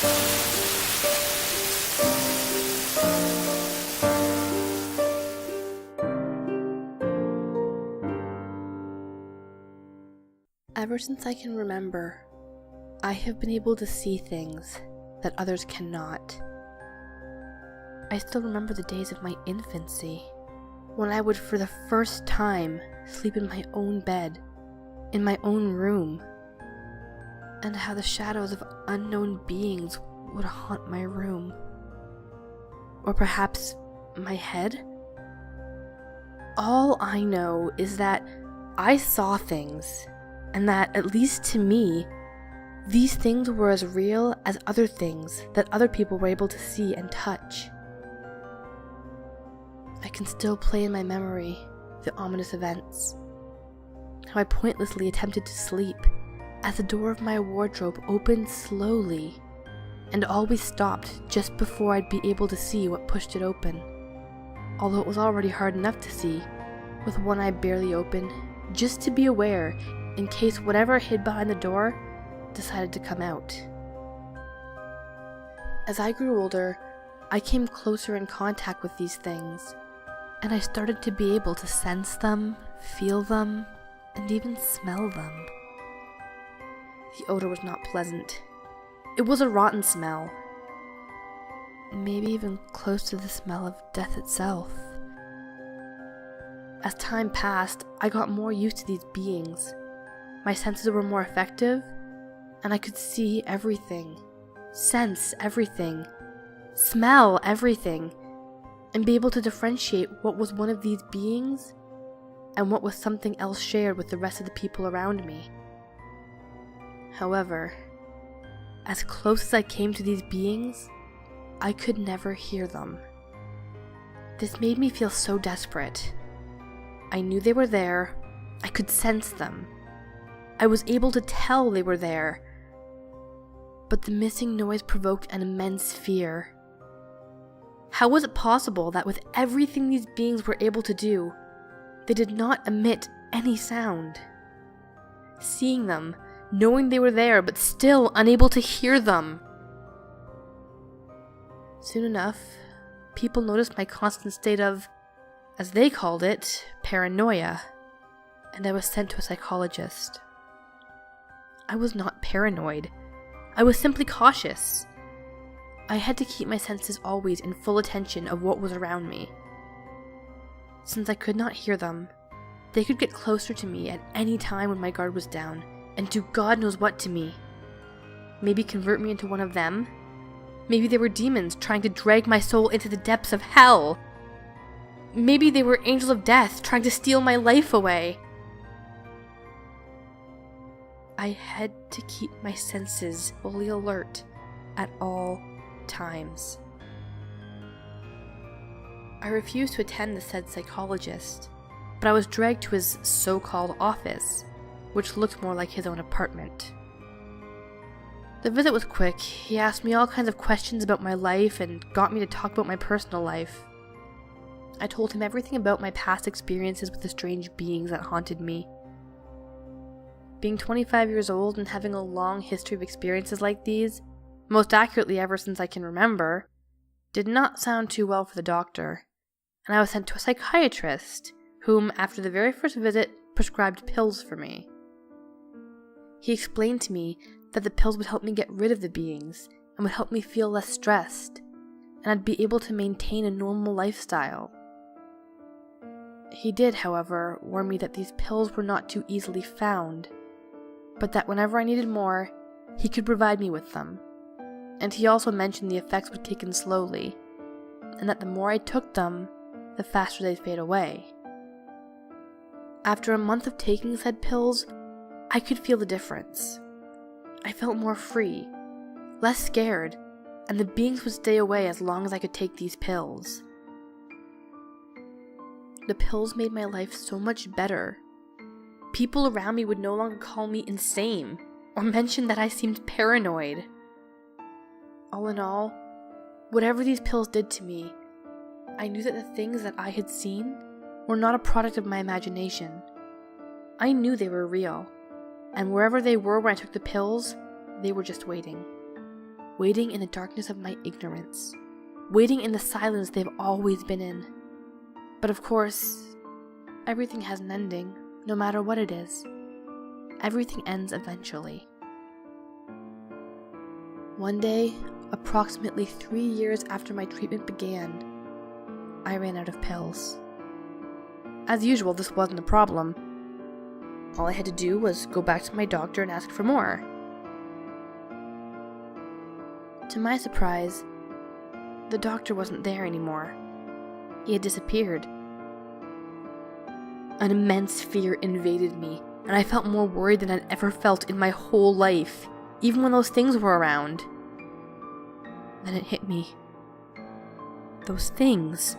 Ever since I can remember, I have been able to see things that others cannot. I still remember the days of my infancy, when I would for the first time sleep in my own bed, in my own room, and how the shadows of unknown beings would haunt my room. Or perhaps my head? All I know is that I saw things, and that, at least to me, these things were as real as other things that other people were able to see and touch. I can still play in my memory the ominous events. How I pointlessly attempted to sleep as the door of my wardrobe opened slowly and always stopped just before I'd be able to see what pushed it open, although it was already hard enough to see, with one eye barely open, just to be aware in case whatever hid behind the door decided to come out. As I grew older, I came closer in contact with these things, and I started to be able to sense them, feel them, and even smell them. The odor was not pleasant. It was a rotten smell, maybe even close to the smell of death itself. As time passed, I got more used to these beings. My senses were more effective, and I could see everything, sense everything, smell everything, and be able to differentiate what was one of these beings and what was something else shared with the rest of the people around me. However, as close as I came to these beings, I could never hear them. This made me feel so desperate. I knew they were there, I could sense them. I was able to tell they were there, but the missing noise provoked an immense fear. How was it possible that with everything these beings were able to do, they did not emit any sound? Seeing them, knowing they were there, but still unable to hear them. Soon enough, people noticed my constant state of, as they called it, paranoia, and I was sent to a psychologist. I was not paranoid. I was simply cautious. I had to keep my senses always in full attention of what was around me. Since I could not hear them, they could get closer to me at any time when my guard was down, and do God knows what to me. Maybe convert me into one of them. Maybe they were demons trying to drag my soul into the depths of hell. Maybe they were angels of death trying to steal my life away. I had to keep my senses fully alert at all times. I refused to attend the said psychologist, but I was dragged to his so-called office, which looked more like his own apartment. The visit was quick. He asked me all kinds of questions about my life and got me to talk about my personal life. I told him everything about my past experiences with the strange beings that haunted me. Being 25 years old and having a long history of experiences like these, most accurately ever since I can remember, did not sound too well for the doctor, and I was sent to a psychiatrist, whom, after the very first visit, prescribed pills for me. He explained to me that the pills would help me get rid of the beings, and would help me feel less stressed, and I'd be able to maintain a normal lifestyle. He did, however, warn me that these pills were not too easily found, but that whenever I needed more, he could provide me with them. And he also mentioned the effects would kick in slowly, and that the more I took them, the faster they'd fade away. After a month of taking said pills, I could feel the difference. I felt more free, less scared, and the beings would stay away as long as I could take these pills. The pills made my life so much better. People around me would no longer call me insane, or mention that I seemed paranoid. All in all, whatever these pills did to me, I knew that the things that I had seen were not a product of my imagination. I knew they were real, and wherever they were when I took the pills, they were just waiting. waiting in the darkness of my ignorance, waiting in the silence they've always been in. But of course, everything has an ending, no matter what it is. Everything ends eventually. One day, approximately 3 years after my treatment began, I ran out of pills. As usual, this wasn't a problem. All I had to do was go back to my doctor and ask for more. To my surprise, the doctor wasn't there anymore. He had disappeared. An immense fear invaded me, and I felt more worried than I'd ever felt in my whole life, even when those things were around. Then it hit me. Those things.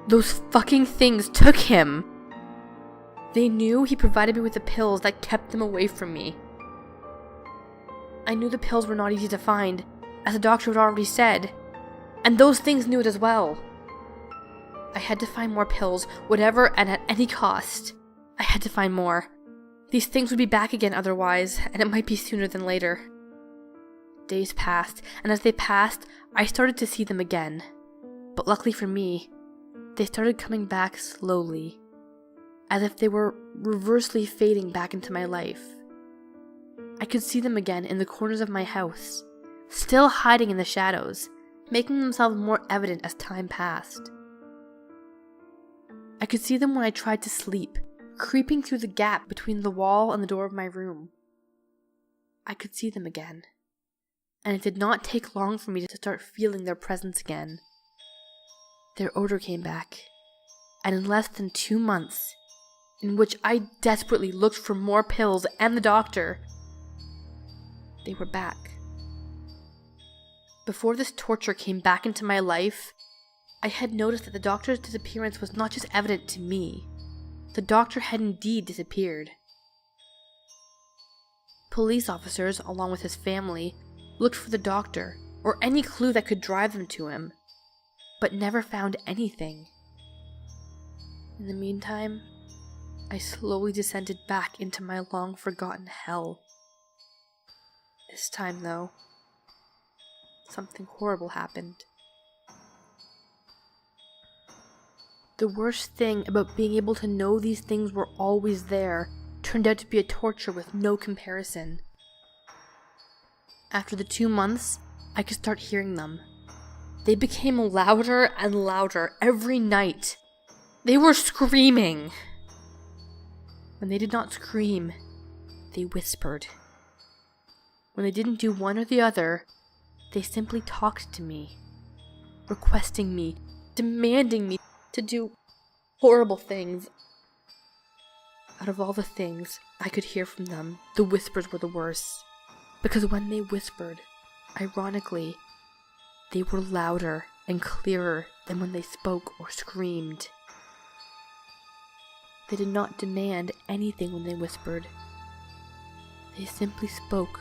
Those fucking things took him! They knew he provided me with the pills that kept them away from me. I knew the pills were not easy to find, as the doctor had already said, and those things knew it as well. I had to find more pills, whatever and at any cost. I had to find more. These things would be back again otherwise, and it might be sooner than later. Days passed, and as they passed, I started to see them again. But luckily for me, they started coming back slowly, as if they were reversely fading back into my life. I could see them again in the corners of my house, still hiding in the shadows, making themselves more evident as time passed. I could see them when I tried to sleep, creeping through the gap between the wall and the door of my room. I could see them again, and it did not take long for me to start feeling their presence again. Their odor came back, and in less than 2 months, in which I desperately looked for more pills and the doctor, they were back. Before this torture came back into my life, I had noticed that the doctor's disappearance was not just evident to me. The doctor had indeed disappeared. Police officers, along with his family, looked for the doctor, or any clue that could drive them to him, but never found anything. In the meantime, I slowly descended back into my long-forgotten hell. This time, though, something horrible happened. The worst thing about being able to know these things were always there turned out to be a torture with no comparison. After the 2 months, I could start hearing them. They became louder and louder every night. They were screaming. When they did not scream, they whispered. When they didn't do one or the other, they simply talked to me, requesting me, demanding me to do horrible things. Out of all the things I could hear from them, the whispers were the worst. Because when they whispered, ironically, they were louder and clearer than when they spoke or screamed. They did not demand anything when they whispered. They simply spoke.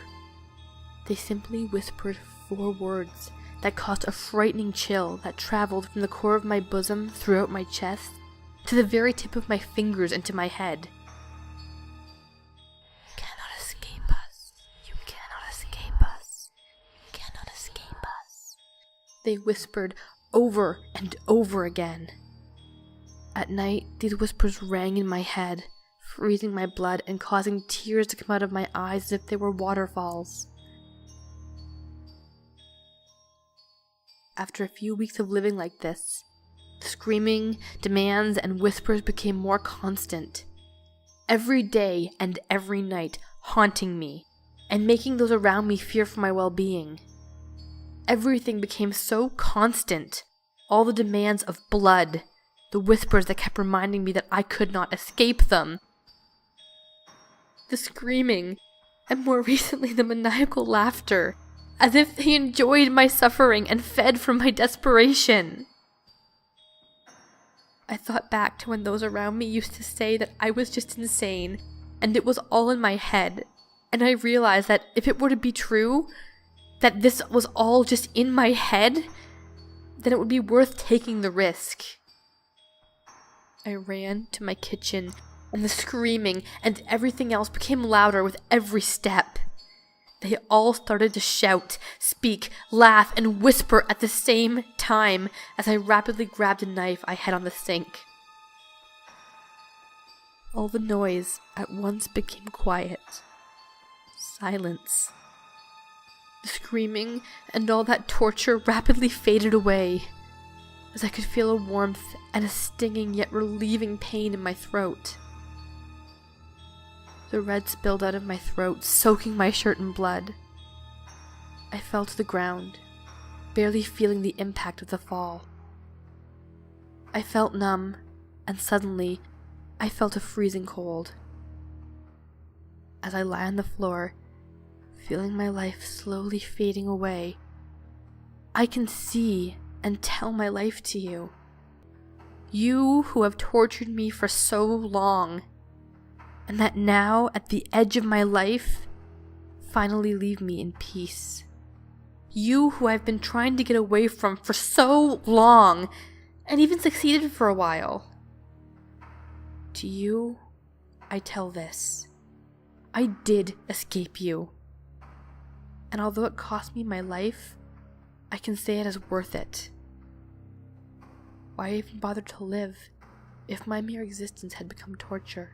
They simply whispered 4 words that caused a frightening chill that traveled from the core of my bosom throughout my chest to the very tip of my fingers into my head. You cannot escape us. You cannot escape us. You cannot escape us. They whispered over and over again. At night, these whispers rang in my head, freezing my blood and causing tears to come out of my eyes as if they were waterfalls. After a few weeks of living like this, the screaming, demands, and whispers became more constant. Every day and every night, haunting me, and making those around me fear for my well-being. Everything became so constant. All the demands of blood, the whispers that kept reminding me that I could not escape them. The screaming, and more recently the maniacal laughter, as if they enjoyed my suffering and fed from my desperation. I thought back to when those around me used to say that I was just insane, and it was all in my head, and I realized that if it were to be true, that this was all just in my head, then it would be worth taking the risk. I ran to my kitchen, and the screaming and everything else became louder with every step. They all started to shout, speak, laugh, and whisper at the same time as I rapidly grabbed a knife I had on the sink. All the noise at once became quiet. Silence. The screaming and all that torture rapidly faded away, as I could feel a warmth and a stinging yet relieving pain in my throat. The red spilled out of my throat, soaking my shirt in blood. I fell to the ground, barely feeling the impact of the fall. I felt numb, and suddenly, I felt a freezing cold. As I lay on the floor, feeling my life slowly fading away, I can see and tell my life to you. You who have tortured me for so long, and that now, at the edge of my life, finally leave me in peace. You who I've been trying to get away from for so long, and even succeeded for a while. To you, I tell this. I did escape you. And although it cost me my life, I can say it is worth it. Why even bother to live if my mere existence had become torture?